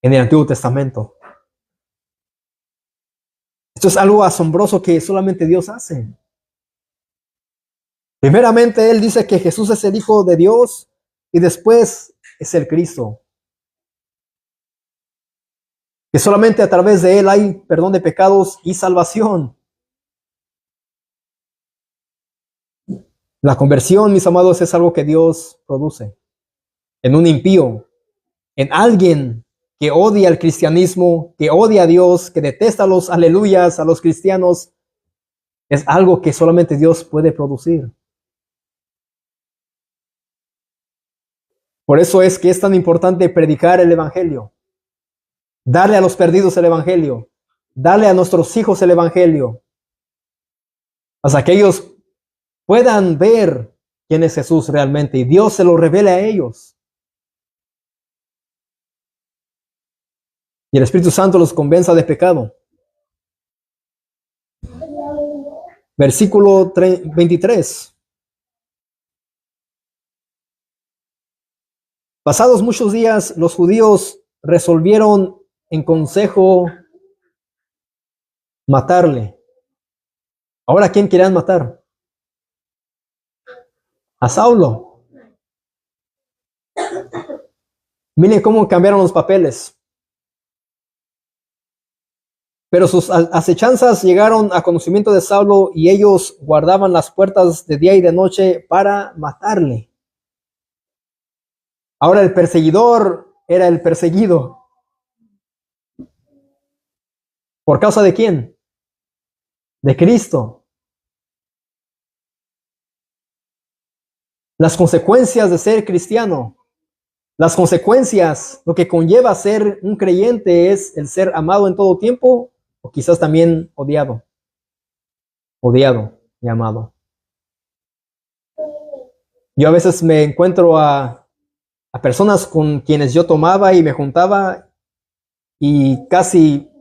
en el Antiguo Testamento. Esto es algo asombroso que solamente Dios hace. Primeramente, Él dice que Jesús es el Hijo de Dios y después es el Cristo. Que solamente a través de Él hay perdón de pecados y salvación. La conversión, mis amados, es algo que Dios produce en un impío, en alguien que odia el cristianismo, que odia a Dios, que detesta a los aleluyas, a los cristianos. Es algo que solamente Dios puede producir. Por eso es que es tan importante predicar el Evangelio, darle a los perdidos el Evangelio, darle a nuestros hijos el Evangelio, hasta que ellos puedan ver quién es Jesús realmente y Dios se lo revele a ellos. Y el Espíritu Santo los convenza de pecado. Versículo 23. Pasados muchos días, los judíos resolvieron en consejo matarle. Ahora, ¿a quién querían matar? A Saulo. Miren cómo cambiaron los papeles. Pero sus acechanzas llegaron a conocimiento de Saulo y ellos guardaban las puertas de día y de noche para matarle. Ahora el perseguidor era el perseguido. ¿Por causa de quién? De Cristo. Las consecuencias de ser cristiano, las consecuencias, lo que conlleva ser un creyente es el ser amado en todo tiempo o quizás también odiado y amado. Yo a veces me encuentro a personas con quienes yo tomaba y me juntaba y casi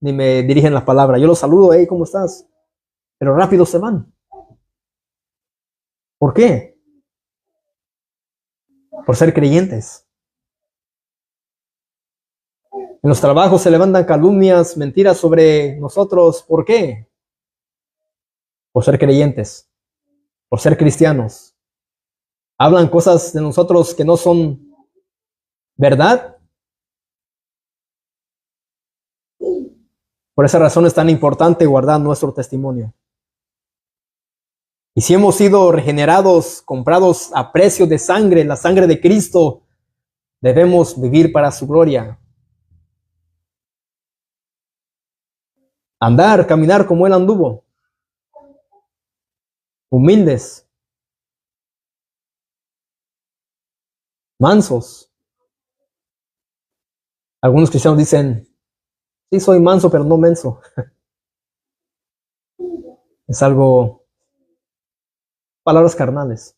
ni me dirigen la palabra. Yo los saludo, hey, ¿cómo estás? Pero rápido se van. ¿Por qué? Por ser creyentes. En los trabajos se levantan calumnias, mentiras sobre nosotros. ¿Por qué? Por ser creyentes, por ser cristianos. Hablan cosas de nosotros que no son verdad. Por esa razón es tan importante guardar nuestro testimonio. Y si hemos sido regenerados, comprados a precio de sangre, la sangre de Cristo, debemos vivir para su gloria. Andar, caminar como Él anduvo. Humildes. Mansos. Algunos cristianos dicen, sí, soy manso, pero no menso. Es algo, palabras carnales,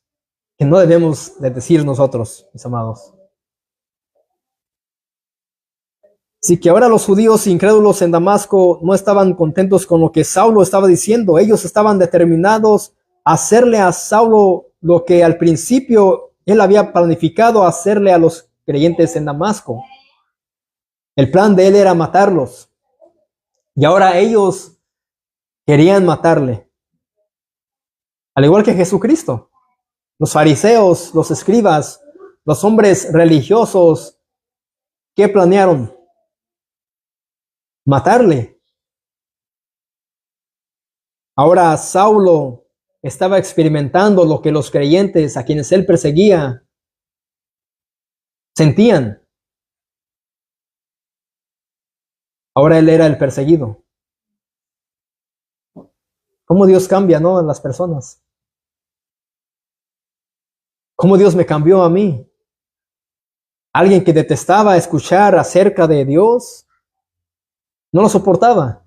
que no debemos de decir nosotros, mis amados. Así que ahora los judíos incrédulos en Damasco no estaban contentos con lo que Saulo estaba diciendo. Ellos estaban determinados a hacerle a Saulo lo que al principio él había planificado hacerle a los creyentes en Damasco. El plan de él era matarlos. Y ahora ellos querían matarle. Al igual que Jesucristo. Los fariseos, los escribas, los hombres religiosos, ¿qué planearon? Matarle. Ahora Saulo estaba experimentando lo que los creyentes a quienes él perseguía sentían. Ahora él era el perseguido. ¿Cómo Dios cambia, no, a las personas? ¿Cómo Dios me cambió a mí? Alguien que detestaba escuchar acerca de Dios, no lo soportaba.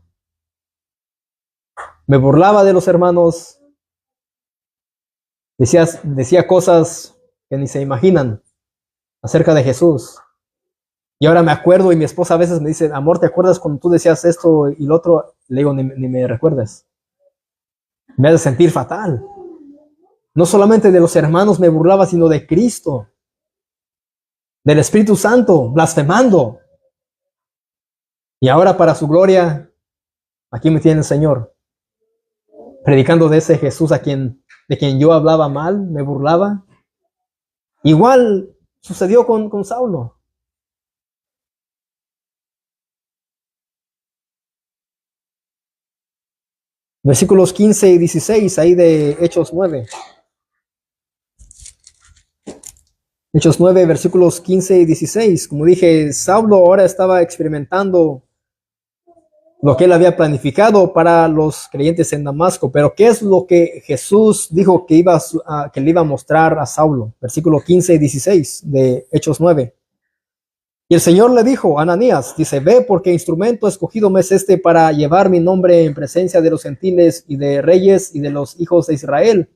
Me burlaba de los hermanos. Decía cosas que ni se imaginan acerca de Jesús. Y ahora me acuerdo y mi esposa a veces me dice, amor, ¿te acuerdas cuando tú decías esto y lo otro? Le digo, ni me recuerdes. Me hace sentir fatal. No solamente de los hermanos me burlaba, sino de Cristo, del Espíritu Santo, blasfemando. Y ahora para su gloria Aquí me tiene el Señor, predicando de ese Jesús de quien yo hablaba mal, me burlaba. Igual sucedió con Saulo. Versículos 15 y 16, ahí de Hechos 9. Hechos 9, versículos 15 y 16. Como dije, Saulo ahora estaba experimentando lo que él había planificado para los creyentes en Damasco. Pero ¿qué es lo que Jesús dijo que le iba a mostrar a Saulo? Versículo 15 y 16 de Hechos 9. Y el Señor le dijo, Ananías, dice, ve porque instrumento escogido me es este para llevar mi nombre en presencia de los gentiles y de reyes y de los hijos de Israel.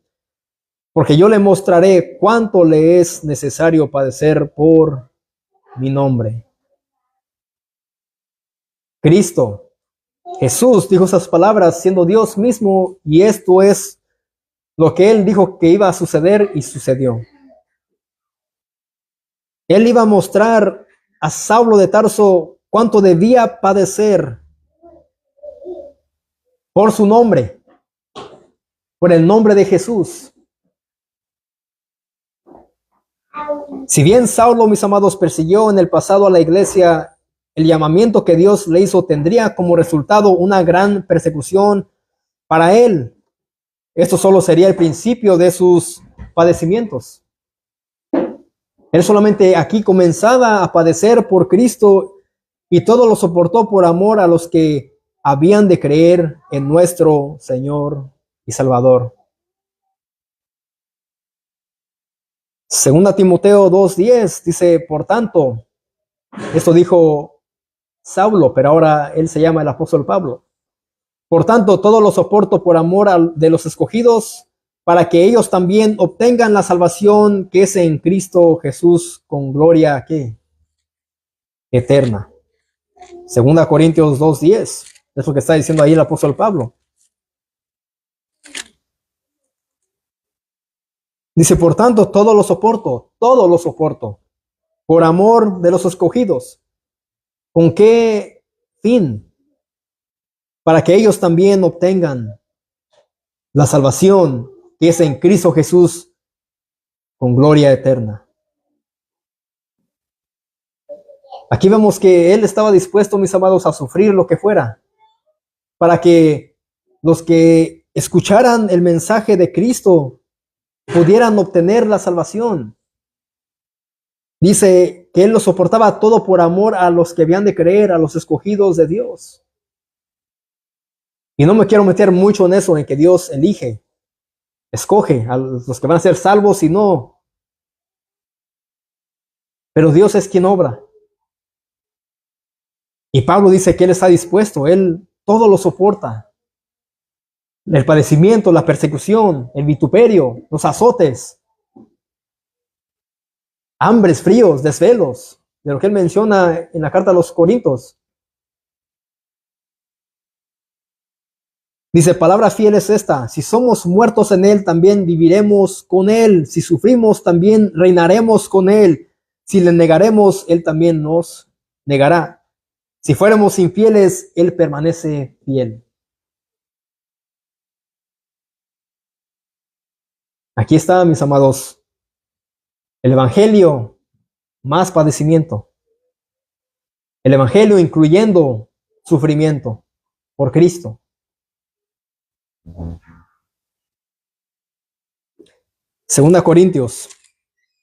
Porque yo le mostraré cuánto le es necesario padecer por mi nombre. Cristo, Jesús dijo esas palabras siendo Dios mismo, y esto es lo que él dijo que iba a suceder y sucedió. Él iba a mostrar a Saulo de Tarso cuánto debía padecer por su nombre, por el nombre de Jesús. Si bien Saulo, mis amados, persiguió en el pasado a la iglesia, el llamamiento que Dios le hizo tendría como resultado una gran persecución para él. Esto solo sería el principio de sus padecimientos. Él solamente aquí comenzaba a padecer por Cristo y todo lo soportó por amor a los que habían de creer en nuestro Señor y Salvador. Segunda Timoteo 2:10 dice, por tanto, esto dijo Saulo, pero ahora él se llama el apóstol Pablo. Por tanto, todo lo soporto por amor de los escogidos, para que ellos también obtengan la salvación que es en Cristo Jesús con gloria ¿qué? Eterna. Segunda Corintios 2:10, es lo que está diciendo ahí el apóstol Pablo. Dice, por tanto, todo lo soporto, por amor de los escogidos. ¿Con qué fin? Para que ellos también obtengan la salvación que es en Cristo Jesús con gloria eterna. Aquí vemos que él estaba dispuesto, mis amados, a sufrir lo que fuera, para que los que escucharan el mensaje de Cristo pudieran obtener la salvación. Dice que él lo soportaba todo por amor a los que habían de creer, a los escogidos de Dios. Y no me quiero meter mucho en eso, en que Dios elige, escoge a los que van a ser salvos y no. Pero Dios es quien obra. Y Pablo dice que él está dispuesto, él todo lo soporta. El padecimiento, la persecución, el vituperio, los azotes, hambres, fríos, desvelos, de lo que él menciona en la carta a los Corintios. Dice, palabra fiel es esta, si somos muertos en él, también viviremos con él. Si sufrimos, también reinaremos con él. Si le negaremos, él también nos negará. Si fuéramos infieles, él permanece fiel. Aquí está, mis amados, el evangelio más padecimiento. El evangelio incluyendo sufrimiento por Cristo. Segunda Corintios,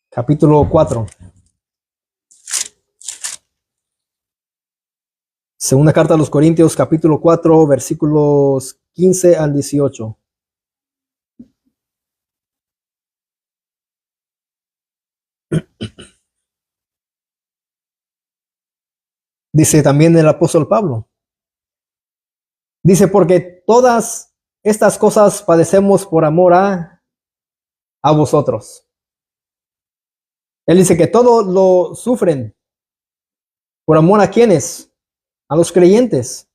capítulo 4. Segunda carta a los Corintios, capítulo 4, versículos 15 al 18. Dice también el apóstol Pablo. Dice, porque todas estas cosas padecemos por amor a vosotros. Él dice que todo lo sufren por amor a quienes, a los creyentes.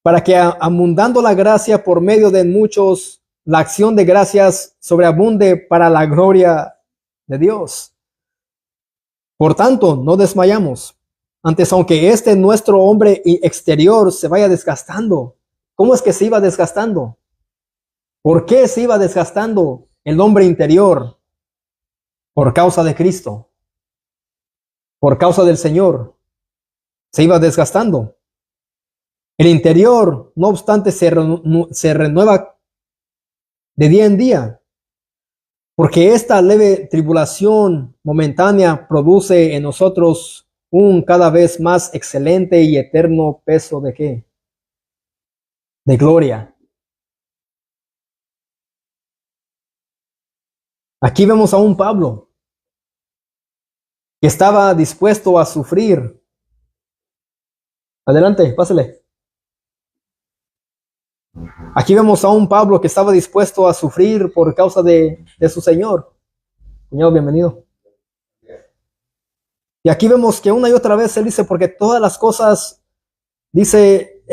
Para que abundando la gracia por medio de muchos, la acción de gracias sobreabunde para la gloria de Dios. Por tanto, no desmayamos. Antes, aunque nuestro hombre exterior se vaya desgastando, ¿cómo es que se iba desgastando? ¿Por qué se iba desgastando el hombre interior? Por causa de Cristo, por causa del Señor, se iba desgastando. El interior, no obstante, se renueva de día en día, porque esta leve tribulación momentánea produce en nosotros un cada vez más excelente y eterno peso de ¿qué? De gloria. Aquí vemos a un Pablo que estaba dispuesto a sufrir. Adelante, pásale. Aquí vemos a un Pablo que estaba dispuesto a sufrir por causa de su Señor. Cuñado, bienvenido. Y aquí vemos que una y otra vez él dice, porque todas las cosas, dice,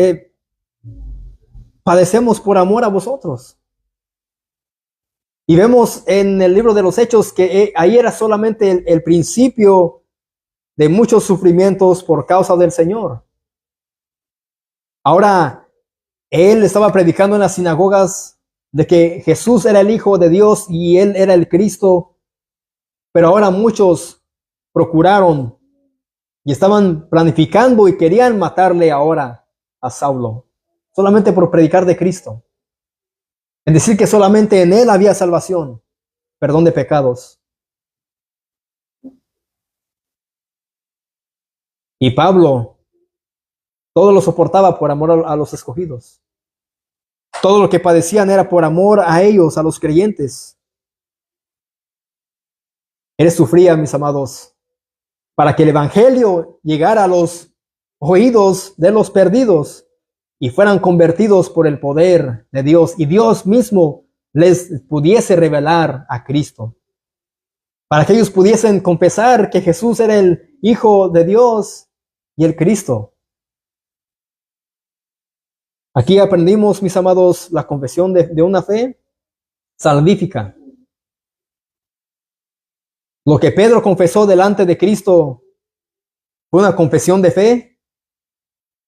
padecemos por amor a vosotros. Y vemos en el libro de los Hechos que ahí era solamente el principio de muchos sufrimientos por causa del Señor. Ahora, él estaba predicando en las sinagogas de que Jesús era el Hijo de Dios y él era el Cristo, pero ahora muchos procuraron y estaban planificando y querían matarle ahora a Saulo, solamente por predicar de Cristo. Es decir, que solamente en él había salvación, perdón de pecados. Y Pablo todo lo soportaba por amor a los escogidos. Todo lo que padecían era por amor a ellos, a los creyentes. Él sufría, mis amados, para que el evangelio llegara a los oídos de los perdidos y fueran convertidos por el poder de Dios y Dios mismo les pudiese revelar a Cristo. Para que ellos pudiesen confesar que Jesús era el Hijo de Dios y el Cristo. Aquí aprendimos, mis amados, la confesión de una fe salvífica. Lo que Pedro confesó delante de Cristo fue una confesión de fe.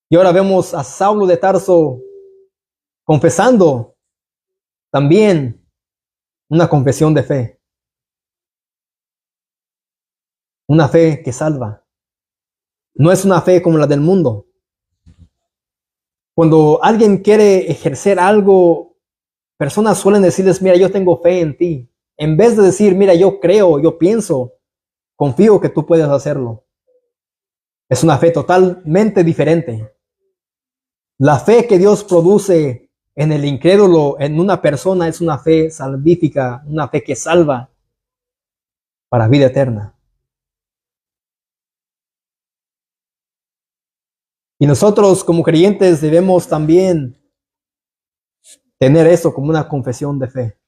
Y ahora vemos a Saulo de Tarso confesando también una confesión de fe. Una fe que salva. No es una fe como la del mundo. Cuando alguien quiere ejercer algo, personas suelen decirles, mira, yo tengo fe en ti. En vez de decir, mira, yo creo, yo pienso, confío que tú puedes hacerlo. Es una fe totalmente diferente. La fe que Dios produce en el incrédulo, en una persona, es una fe salvífica, una fe que salva para vida eterna. Y nosotros como creyentes debemos también tener eso como una confesión de fe.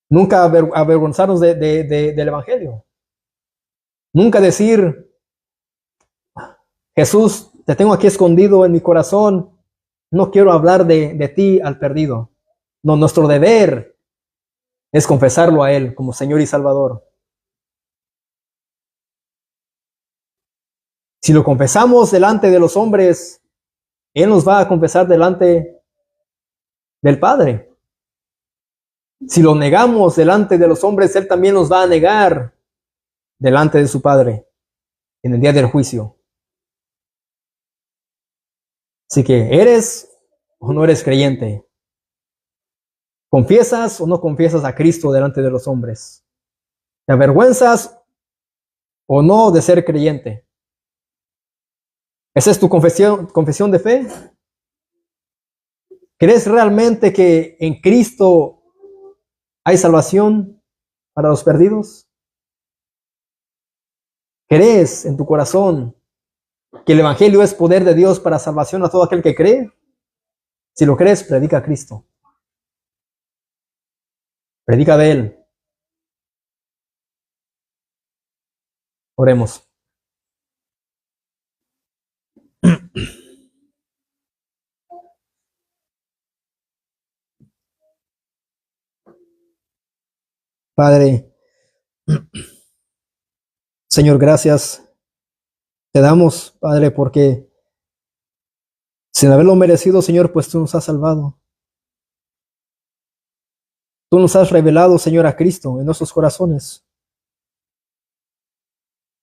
Nunca avergonzarnos del Evangelio. Nunca decir, Jesús, te tengo aquí escondido en mi corazón, no quiero hablar de ti al perdido. No, nuestro deber es confesarlo a Él como Señor y Salvador. Si lo confesamos delante de los hombres, Él nos va a confesar delante del Padre. Si lo negamos delante de los hombres, Él también nos va a negar delante de su Padre en el día del juicio. Así que, ¿eres o no eres creyente? ¿Confiesas o no confiesas a Cristo delante de los hombres? ¿Te avergüenzas o no de ser creyente? ¿Esa es tu confesión de fe? ¿Crees realmente que en Cristo hay salvación para los perdidos? ¿Crees en tu corazón que el Evangelio es poder de Dios para salvación a todo aquel que cree? Si lo crees, predica a Cristo. Predica de Él. Oremos. Padre, Señor, gracias Te damos, Padre, porque sin haberlo merecido, Señor, pues tú nos has salvado. Tú nos has revelado, Señor, a Cristo en nuestros corazones.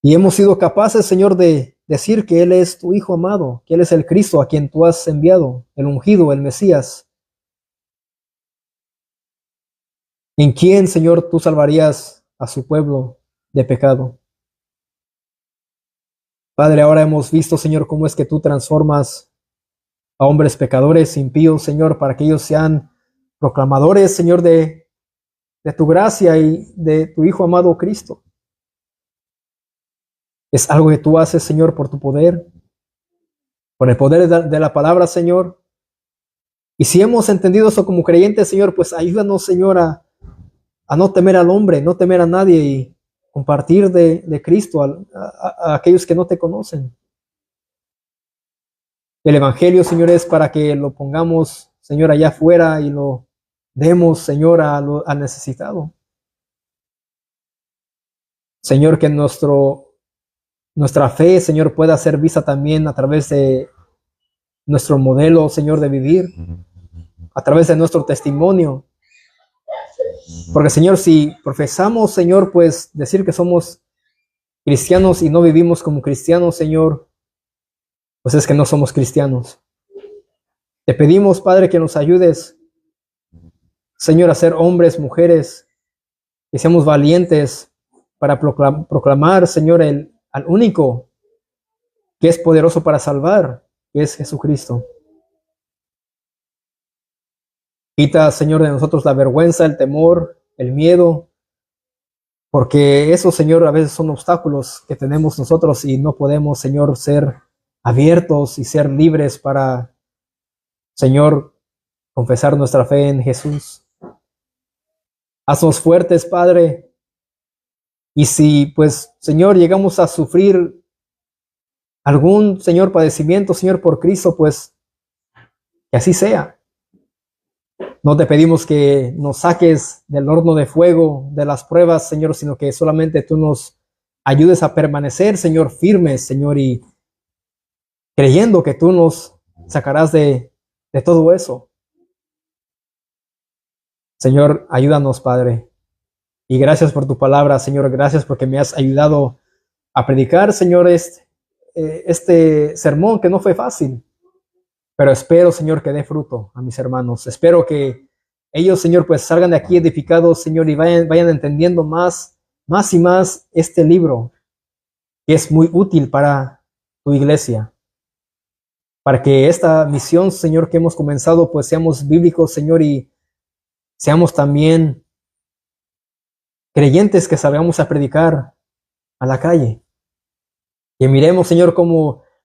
Y hemos sido capaces, Señor, de decir que Él es tu Hijo amado, que Él es el Cristo a quien tú has enviado, el ungido, el Mesías, en quien, Señor, tú salvarías a su pueblo de pecado. Padre, ahora hemos visto, Señor, cómo es que tú transformas a hombres pecadores, impíos, Señor, para que ellos sean proclamadores, Señor, de tu gracia y de tu Hijo amado Cristo. Es algo que tú haces, Señor, por tu poder, por el poder de la palabra, Señor. Y si hemos entendido eso como creyentes, Señor, pues ayúdanos, Señor, a no temer al hombre, no temer a nadie y compartir de Cristo a aquellos que no te conocen. El Evangelio, Señor, es para que lo pongamos, Señor, allá afuera y lo demos, Señor, al necesitado. Señor, que nuestra fe, Señor, pueda ser vista también a través de nuestro modelo, Señor, de vivir, a través de nuestro testimonio. Porque, Señor, si profesamos, Señor, pues decir que somos cristianos y no vivimos como cristianos, Señor, pues es que no somos cristianos. Te pedimos, Padre, que nos ayudes, Señor, a ser hombres, mujeres, que seamos valientes para proclamar, Señor, al único que es poderoso para salvar, que es Jesucristo. Quita, Señor, de nosotros la vergüenza, el temor, el miedo, porque eso, Señor, a veces son obstáculos que tenemos nosotros y no podemos, Señor, ser abiertos y ser libres para, Señor, confesar nuestra fe en Jesús. Haznos fuertes, Padre. Y si, pues, Señor, llegamos a sufrir algún, Señor, padecimiento, Señor, por Cristo, pues, que así sea. No te pedimos que nos saques del horno de fuego, de las pruebas, Señor, sino que solamente tú nos ayudes a permanecer, Señor, firmes, Señor, y creyendo que tú nos sacarás de todo eso. Señor, ayúdanos, Padre. Y gracias por tu palabra, Señor. Gracias porque me has ayudado a predicar, Señor, este sermón que no fue fácil. Pero espero, Señor, que dé fruto a mis hermanos. Espero que ellos, Señor, pues salgan de aquí edificados, Señor, y vayan entendiendo más y más este libro, que es muy útil para tu iglesia. Para que esta misión, Señor, que hemos comenzado, pues seamos bíblicos, Señor, y seamos también creyentes que salgamos a predicar a la calle. Que miremos, Señor, cómo